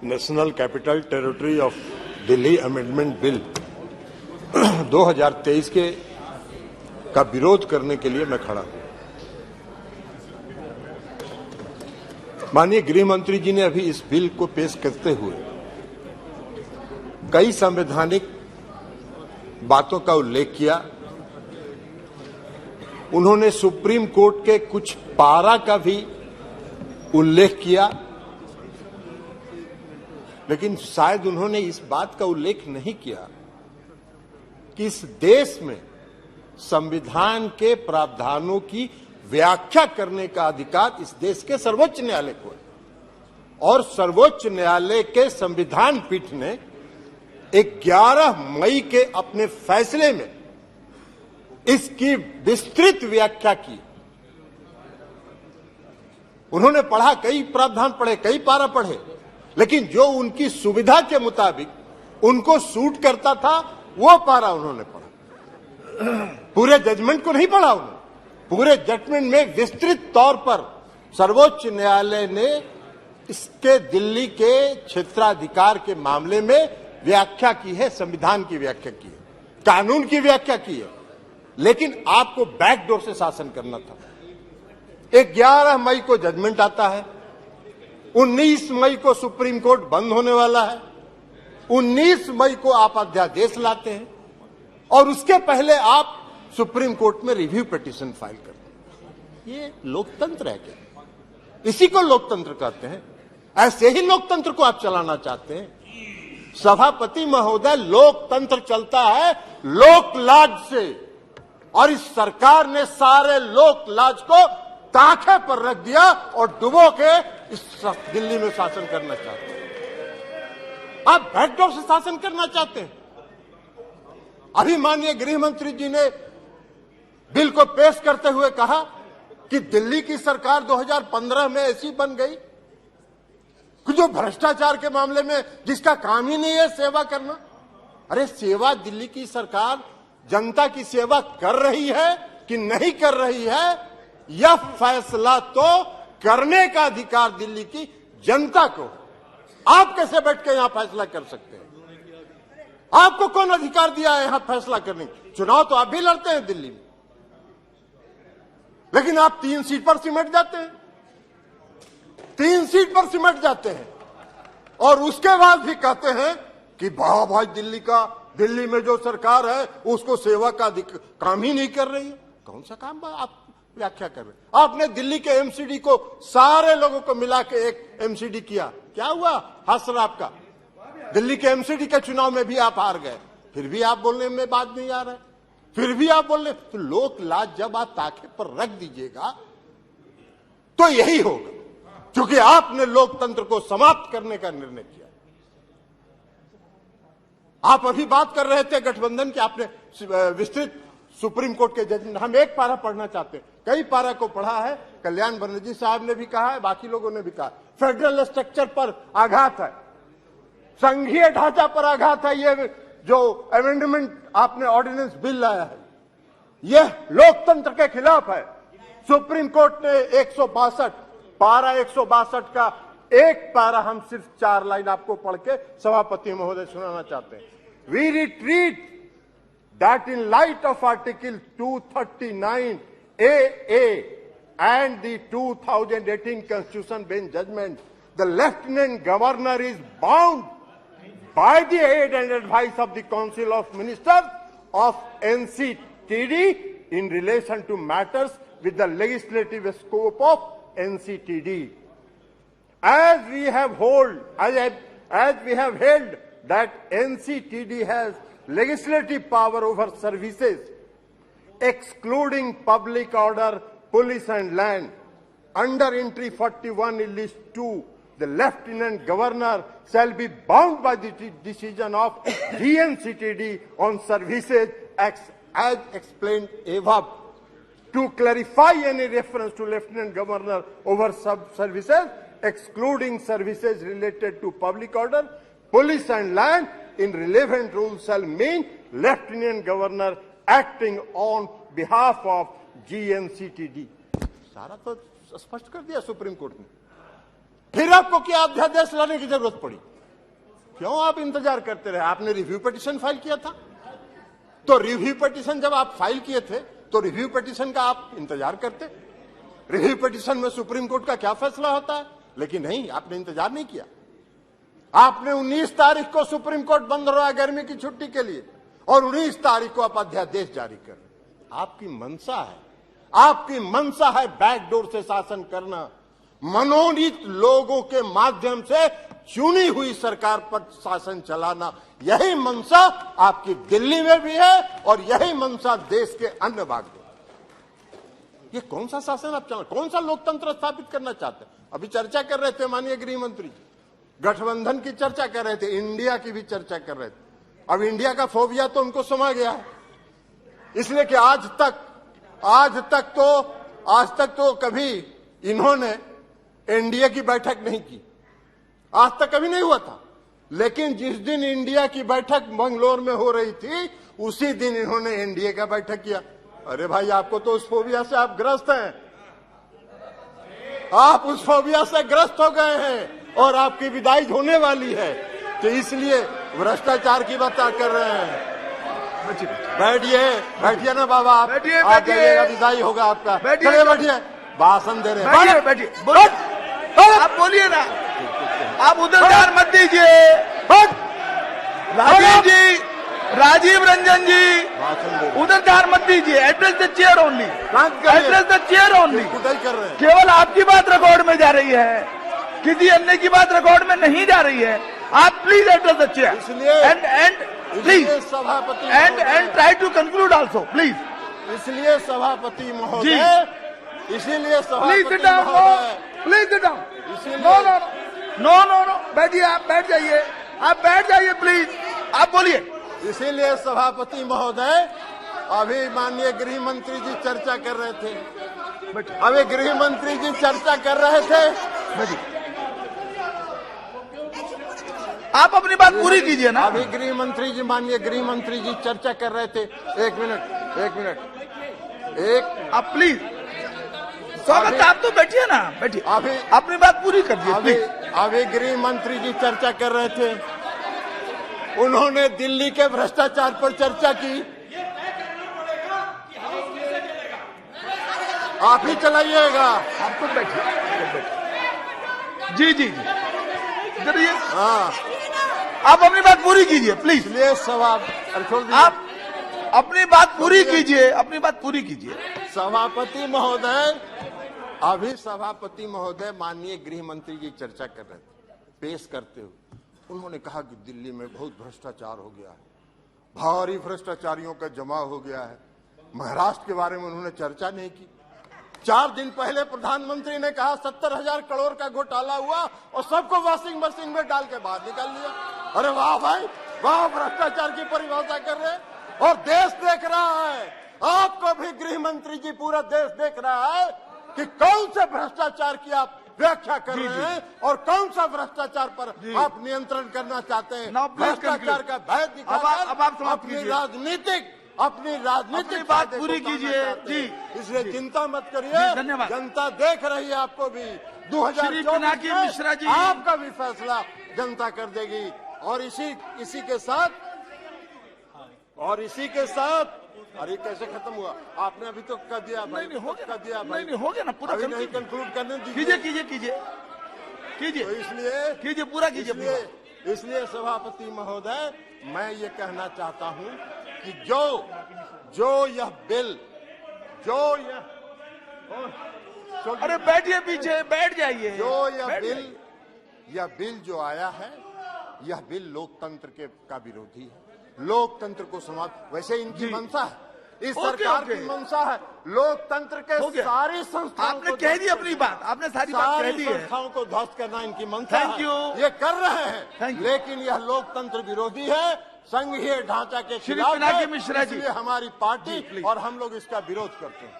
National capital territory of Delhi amendment bill 2023 का विरोध करने के लिए मैं खड़ा हूं। माननीय गृह मंत्री जी ने अभी इस बिल को पेश करते हुए कई संवैधानिक बातों का उल्लेख किया। उन्होंने सुप्रीम कोर्ट के कुछ पारा का भी उल्लेख किया, लेकिन शायद उन्होंने इस बात का उल्लेख नहीं किया कि इस देश में संविधान के प्रावधानों की व्याख्या करने का अधिकार इस देश के सर्वोच्च न्यायालय को है और सर्वोच्च न्यायालय के संविधान पीठ ने 11 मई के अपने फैसले में इसकी विस्तृत व्याख्या की। उन्होंने पढ़ा, कई प्रावधान पढ़े, कई पारा पढ़े, लेकिन जो उनकी सुविधा के मुताबिक उनको सूट करता था वो पारा उन्होंने पढ़ा। पूरे जजमेंट को नहीं पढ़ा उन्होंने। पूरे जजमेंट में विस्तृत तौर पर सर्वोच्च न्यायालय ने इसके दिल्ली के क्षेत्राधिकार के मामले में व्याख्या की है, संविधान की व्याख्या की है, कानून की व्याख्या की है, लेकिन आपको बैकडोर से शासन करना था। 11 मई को जजमेंट आता है, 19 मई को सुप्रीम कोर्ट बंद होने वाला है, 19 मई को आप अध्यादेश लाते हैं और उसके पहले आप सुप्रीम कोर्ट में रिव्यू पिटीशन फाइल करते हैं। ये लोकतंत्र है क्या? इसी को लोकतंत्र कहते हैं। ऐसे ही लोकतंत्र को आप चलाना चाहते हैं? सभापति महोदय, लोकतंत्र चलता है लोकलाज से और इस सरकार ने सारे लोकलाज को ताखे पर रख दिया और डुबो के इस दिल्ली में शासन करना चाहते हैं। आप बैकडोर से शासन करना चाहते हैं। अभी माननीय गृह मंत्री जी ने बिल को पेश करते हुए कहा कि दिल्ली की सरकार 2015 में ऐसी बन गई कि जो भ्रष्टाचार के मामले में जिसका काम ही नहीं है सेवा करना। अरे सेवा दिल्ली की सरकार जनता की सेवा कर रही है कि नहीं कर रही है, यह फैसला तो करने का अधिकार दिल्ली की जनता को। आप कैसे बैठ के यहां फैसला कर सकते हैं? आपको कौन अधिकार दिया है यहां फैसला करने की? चुनाव तो आप भी लड़ते हैं दिल्ली में, लेकिन आप 3 सीट पर सिमट जाते हैं, 3 सीट पर सिमट जाते हैं और उसके बाद भी कहते हैं कि वाह भाई दिल्ली में जो सरकार है उसको सेवा का काम ही नहीं कर रही है। कौन सा काम आप व्याख्या कर रहे? आपने दिल्ली के एमसीडी को सारे लोगों को मिला के एक एमसीडी किया, क्या हुआ? हासिल आपका दिल्ली के एमसीडी के चुनाव में भी आप हार गए, फिर भी आप बोलने में बात नहीं आ रहा है, फिर भी आप बोल रहे। तो लोक लाज जब आप ताखे पर रख दीजिएगा तो यही होगा, क्योंकि आपने लोकतंत्र को समाप्त करने का निर्णय किया। आप अभी बात कर रहे थे गठबंधन की, आपने विस्तृत सुप्रीम कोर्ट के जजमेंट, हम एक पारा पढ़ना चाहते हैं, कई पारा को पढ़ा है। कल्याण बनर्जी साहब ने भी कहा है, बाकी लोगों ने भी कहा, फेडरल स्ट्रक्चर पर आघात है, संघीय ढांचा पर आघात है। ये जो अमेंडमेंट आपने ऑर्डिनेंस बिल लाया है यह लोकतंत्र के खिलाफ है। सुप्रीम कोर्ट ने 162 पारा 162 का एक पारा, हम सिर्फ 4 लाइन आपको पढ़ के सभापति महोदय सुनाना चाहते हैं। We retreat that in light of Article 239 AA and the 2018 Constitution Bench judgment, the Lieutenant Governor is bound by the aid and advice of the Council of Ministers of NCTD in relation to matters with the legislative scope of NCTD. As we have held that NCTD has legislative power over services excluding public order, police and land. Under entry 41 in list 2, the Lieutenant Governor shall be bound by the decision of GNCTD on services as explained above. To clarify any reference to Lieutenant Governor over services excluding services related to public order, police and land in relevant rules shall mean Lieutenant Governor acting on behalf of GNCTD. सारा तो स्पष्ट कर दिया supreme court ने। फिर आपको क्या अध्यादेश लाने की जरूरत पड़ी? क्यों आप इंतजार करते रहे? आपने रिव्यू पिटीशन फाइल किया था, तो रिव्यू पिटीशन जब आप फाइल किए थे तो रिव्यू पिटीशन का आप इंतजार करते। रिव्यू पिटीशन में सुप्रीम कोर्ट का क्या फैसला होता है, लेकिन नहीं, आपने इंतजार नहीं किया। आपने 19 तारीख को सुप्रीम कोर्ट बंद हो रहा है गर्मी की छुट्टी के लिए, और 19 तारीख को आप अध्यादेश जारी कर रहे। आपकी मंशा है, आपकी मंशा है बैकडोर से शासन करना, मनोनीत लोगों के माध्यम से चुनी हुई सरकार पर शासन चलाना। यही मंशा आपकी दिल्ली में भी है और यही मंशा देश के अन्य भाग में। ये कौन सा शासन आप चला, कौन सा लोकतंत्र स्थापित करना चाहते हैं? अभी चर्चा कर रहे थे माननीय गृह मंत्री जी, गठबंधन की चर्चा कर रहे थे, इंडिया की भी चर्चा कर रहे थे। अब इंडिया का फोबिया तो उनको समा गया है, इसलिए कि आज तक तो कभी इन्होंने एनडीए की बैठक नहीं की, आज तक कभी नहीं हुआ था। लेकिन जिस दिन इंडिया की बैठक मंगलोर में हो रही थी, उसी दिन इन्होंने एनडीए का बैठक किया। अरे भाई, आपको तो उस फोबिया से आप ग्रस्त हैं, आप उस फोबिया से ग्रस्त हो गए हैं और आपकी विदाई होने वाली है, तो इसलिए भ्रष्टाचार की बात कर रहे हैं। बैठिए ना बाबा, आप जाइएगा, विदाई होगा आपका। बैठिए, भाषण दे रहे हैं, बैठिए, आप बोलिए ना, आप उधर ध्यान मत दीजिए। राजीव रंजन जी, उधर ध्यान मत दीजिए। Address the chair only, address the chair only. केवल आपकी बात रिकॉर्ड में जा रही है, किसी अन्य की बात रिकॉर्ड में नहीं जा रही है। आप please address the chair and please सभापति and try to conclude also please. इसलिए सभापति महोदय, इसीलिए please sit down, please sit down. No, बैठिए, आप बैठ जाइए, आप बैठ जाइए प्लीज, आप बोलिए। इसीलिए सभापति महोदय, अभी माननीय गृह मंत्री जी चर्चा कर रहे थे, अभी गृह मंत्री जी चर्चा कर रहे थे, आप अपनी बात पूरी कीजिए ना। अभी गृह मंत्री जी, माननीय गृह मंत्री जी चर्चा कर रहे थे। एक मिनट, आप प्लीज, स्वागत, आप तो बैठिए ना, बैठिए, अभी अपनी बात पूरी कर दीजिए। अभी गृह मंत्री जी चर्चा कर रहे थे, उन्होंने दिल्ली के भ्रष्टाचार पर चर्चा की। आप ही चलाइएगा, आप तो बैठिए। जी, करिए। हाँ, आप अपनी बात पूरी कीजिए प्लीज। इसलिए सवाल, आप अपनी बात पूरी कीजिए, अपनी बात पूरी कीजिए। सभापति महोदय, अभी सभापति महोदय माननीय गृह मंत्री जी चर्चा कर रहे थे, पेश करते हुए उन्होंने कहा कि दिल्ली में बहुत भ्रष्टाचार हो गया है, भारी भ्रष्टाचारियों का जमा हो गया है। महाराष्ट्र के बारे में उन्होंने चर्चा नहीं की। 4 दिन पहले प्रधानमंत्री ने कहा 70,000 करोड़ का घोटाला हुआ और सबको वॉशिंग मशीन में डाल के बाहर निकाल लिया। अरे वाह भाई वाह, भ्रष्टाचार की परिभाषा कर रहे हैं और देश देख रहा है। आपको भी गृह मंत्री जी, पूरा देश देख रहा है कि कौन से भ्रष्टाचार की आप व्याख्या कर रहे हैं और कौन सा भ्रष्टाचार पर आप नियंत्रण करना चाहते हैं। भ्रष्टाचार का भय दिखाकर अपनी राजनीतिक बात पूरी कीजिए जी। इसलिए चिंता मत करिए, जनता देख रही है आपको भी। 2024 में आपका भी फैसला जनता कर देगी। और इसी के साथ अरे कैसे खत्म हुआ? आपने अभी तो कर दिया भाई, नहीं हो गया ना पूरा। अभी नहीं कंक्लूड करने कीजिए तो इसलिए पूरा कीजिए। इसलिए सभापति महोदय, मैं ये कहना चाहता हूं कि जो यह बिल, अरे बैठिए पीछे, बैठ जाइए। यह बिल जो आया है, यह बिल लोकतंत्र का विरोधी है। लोकतंत्र को समाप्त, वैसे इनकी मंशा है, इस सरकार की मंशा है लोकतंत्र के सारी संस्थाओं। आपने कह दी अपनी बात, आपने सारी बात कह दी है। संस्थाओं को ध्वस्त करना इनकी मंशा है। Thank you. ये कर रहे हैं, लेकिन यह लोकतंत्र विरोधी है, संघीय ढांचा के खिलाफ है। मिश्रा जी, इसलिए हमारी पार्टी और हम लोग इसका विरोध करते हैं।